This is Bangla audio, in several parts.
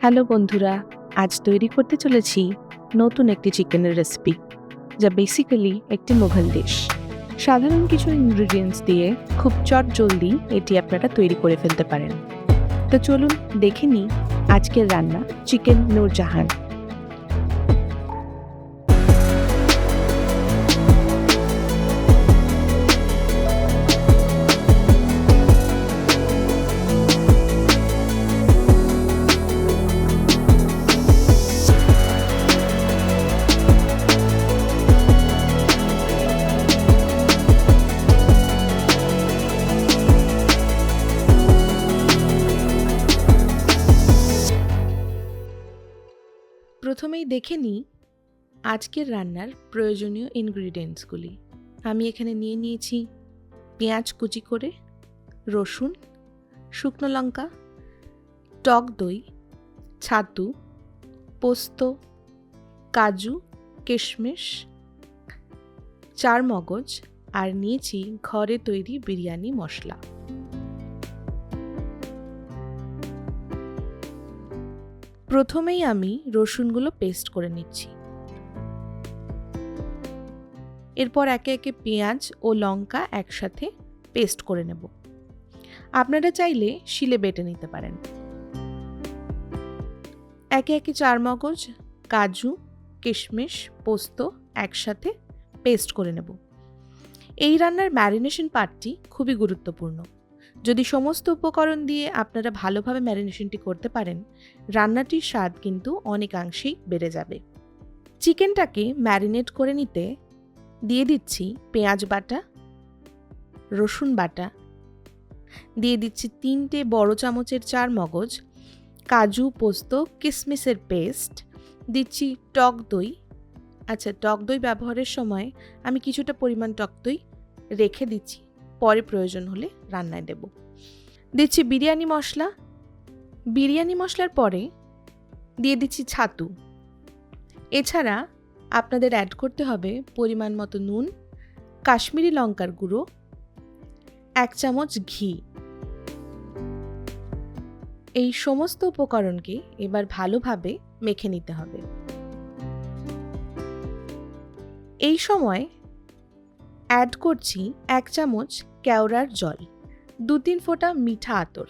হ্যালো বন্ধুরা, আজ তৈরি করতে চলেছি নতুন একটি চিকেনের রেসিপি, যা বেসিক্যালি একটি মুঘল ডিশ। সাধারণ কিছু ইনগ্রিডিয়েন্টস দিয়ে খুব চটজলদি এটি আপনারা তৈরি করে ফেলতে পারেন। তো চলুন দেখে নিই আজকের রান্না চিকেন নূরজাহান। প্রথমেই দেখে নিই আজকের রান্নার প্রয়োজনীয় ইনগ্রিডিয়েন্টসগুলি। আমি এখানে নিয়ে নিয়েছি পেঁয়াজ কুচি করে, রসুন, শুকনো লঙ্কা, টক দই, ছাতু, পোস্ত, কাজু, কিশমিশ, চারমগজ আর নিয়েছি ঘরে তৈরি বিরিয়ানি মশলা। প্রথমেই আমি রসুনগুলো পেস্ট করে নিচ্ছি। এরপর একে একে পেঁয়াজ ও লঙ্কা একসাথে পেস্ট করে নেব। আপনারা চাইলে শিলে বেটে নিতে পারেন। একে একে চারমগজ, কাজু, কিশমিশ, পোস্ত একসাথে পেস্ট করে নেব। এই রান্নার ম্যারিনেশন পার্টটি খুবই গুরুত্বপূর্ণ। যদি সমস্ত উপকরণ দিয়ে আপনারা ভালোভাবে ম্যারিনেশনটি করতে পারেন, রান্নাটির স্বাদ কিন্তু অনেকাংশেই বেড়ে যাবে। চিকেনটাকে ম্যারিনেট করে নিতে দিয়ে দিচ্ছি পেঁয়াজ বাটা, রসুন বাটা, দিয়ে দিচ্ছি 3টে বড় চামচের চারমগজ, কাজু, পোস্ত, কিশমিশের পেস্ট, দিচ্ছি টক দই। আচ্ছা, টক দই ব্যবহারের সময় আমি কিছুটা পরিমাণ টক দই রেখে দিচ্ছি, পরে প্রয়োজন হলে রান্নায় দেব। দিচ্ছি বিরিয়ানি মশলা। বিরিয়ানি মশলার পরে দিয়ে দিচ্ছি ছাতু। এছাড়া আপনাদের অ্যাড করতে হবে পরিমাণ মতো নুন, কাশ্মীরি লঙ্কার গুঁড়ো, 1 চামচ ঘি। এই সমস্ত উপকরণকে এবার ভালোভাবে মেখে নিতে হবে। এই সময় অ্যাড করছি 1 চামচ কেওড়ার জল, 2-3 ফোঁটা মিঠা আতর।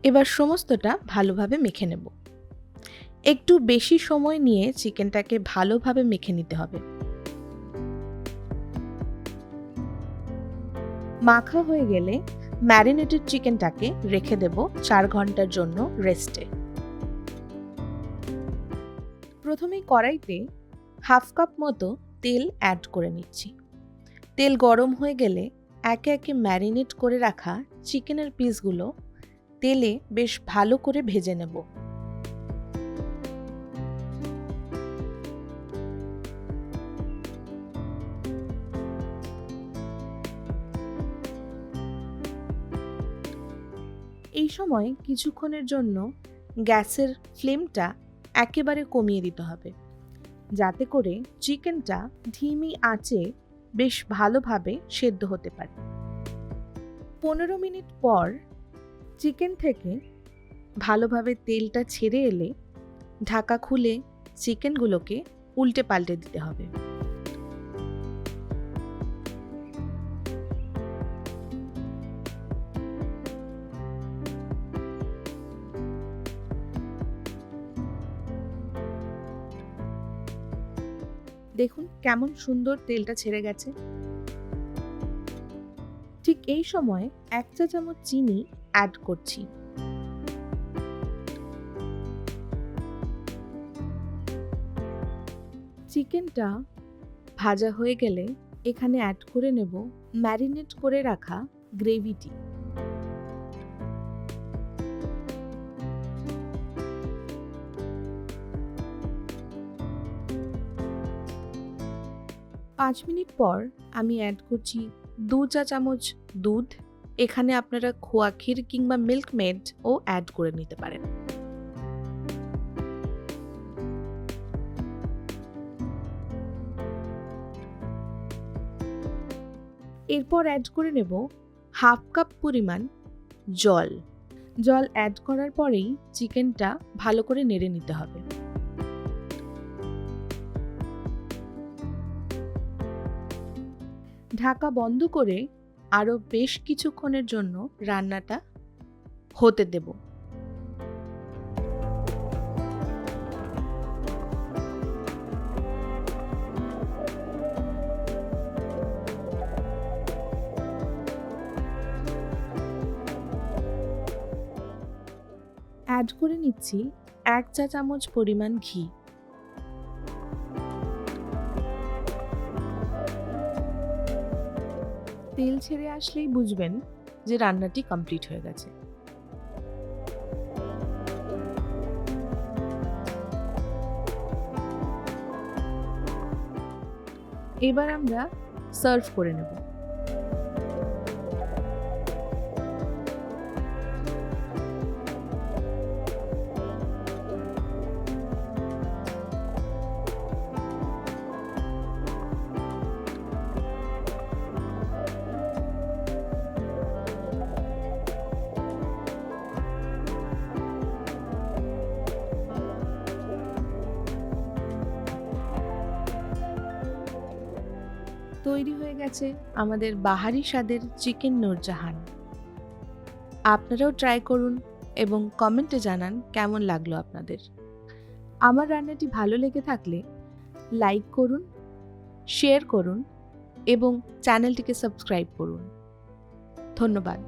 এবার সমস্তটা ভালোভাবে মেখে নেব। একটু বেশি সময় নিয়ে চিকেনটাকে ভালোভাবে মেখে নিতে হবে। মাখা হয়ে গেলে ম্যারিনেটেড চিকেনটাকে রেখে দেব 4 ঘন্টার জন্য রেস্টে। প্রথমেই কড়াইতে 1/2 কাপ মতো তেল অ্যাড করে নিচ্ছি। তেল গরম হয়ে গেলে একে একে ম্যারিনেট করে রাখা চিকেনের পিসগুলো তেলে বেশ ভালো করে ভেজে নেব। এই সময় কিছুক্ষণের জন্য গ্যাসের ফ্লেমটা একেবারে কমিয়ে দিতে হবে, যাতে করে চিকেনটা ধিমি আঁচে বেশ ভালোভাবে সেদ্ধ হতে পারে। 15 মিনিট পর চিকেন থেকে ভালোভাবে তেলটা ছেড়ে এলে ঢাকা খুলে চিকেনগুলোকে উল্টে পাল্টে দিতে হবে। দেখুন কেমন সুন্দর তেলটা ছেড়ে গেছে। ঠিক এই সময় 1 চা চামচ চিনি অ্যাড করছি। চিকেনটা ভাজা হয়ে গেলে এখানে অ্যাড করে নেব ম্যারিনেট করে রাখা গ্রেভিটি। পাঁচ মিনিট পর আমি অ্যাড করছি 2 চা চামচ দুধ। এখানে আপনারা খোয়া ক্ষীর কিংবা মিল্ক মেড ও অ্যাড করে নিতে পারেন। এরপর অ্যাড করে নেব 1/2 কাপ পরিমাণ জল। জল অ্যাড করার পরেই চিকেনটা ভালো করে নেড়ে নিতে হবে। ঢাকা বন্ধ করে আরও বেশ কিছুক্ষণের জন্য রান্নাটা হতে দেব। অ্যাড করে নিচ্ছি 1 চা চামচ পরিমাণ ঘি। তেল ছেড়ে আসলেই বুঝবেন যে রান্নাটি কমপ্লিট হয়ে গেছে। এবার আমরা সার্ভ করে নেব। তৈরি হয়ে গেছে আমাদের বাহারি স্বাদের চিকেন নূরজাহান। আপনারাও ট্রাই করুন এবং কমেন্টে জানান কেমন লাগলো আপনাদের। আমার রান্নাটি ভালো লেগে থাকলে লাইক করুন, শেয়ার করুন এবং চ্যানেলটিকে সাবস্ক্রাইব করুন। ধন্যবাদ।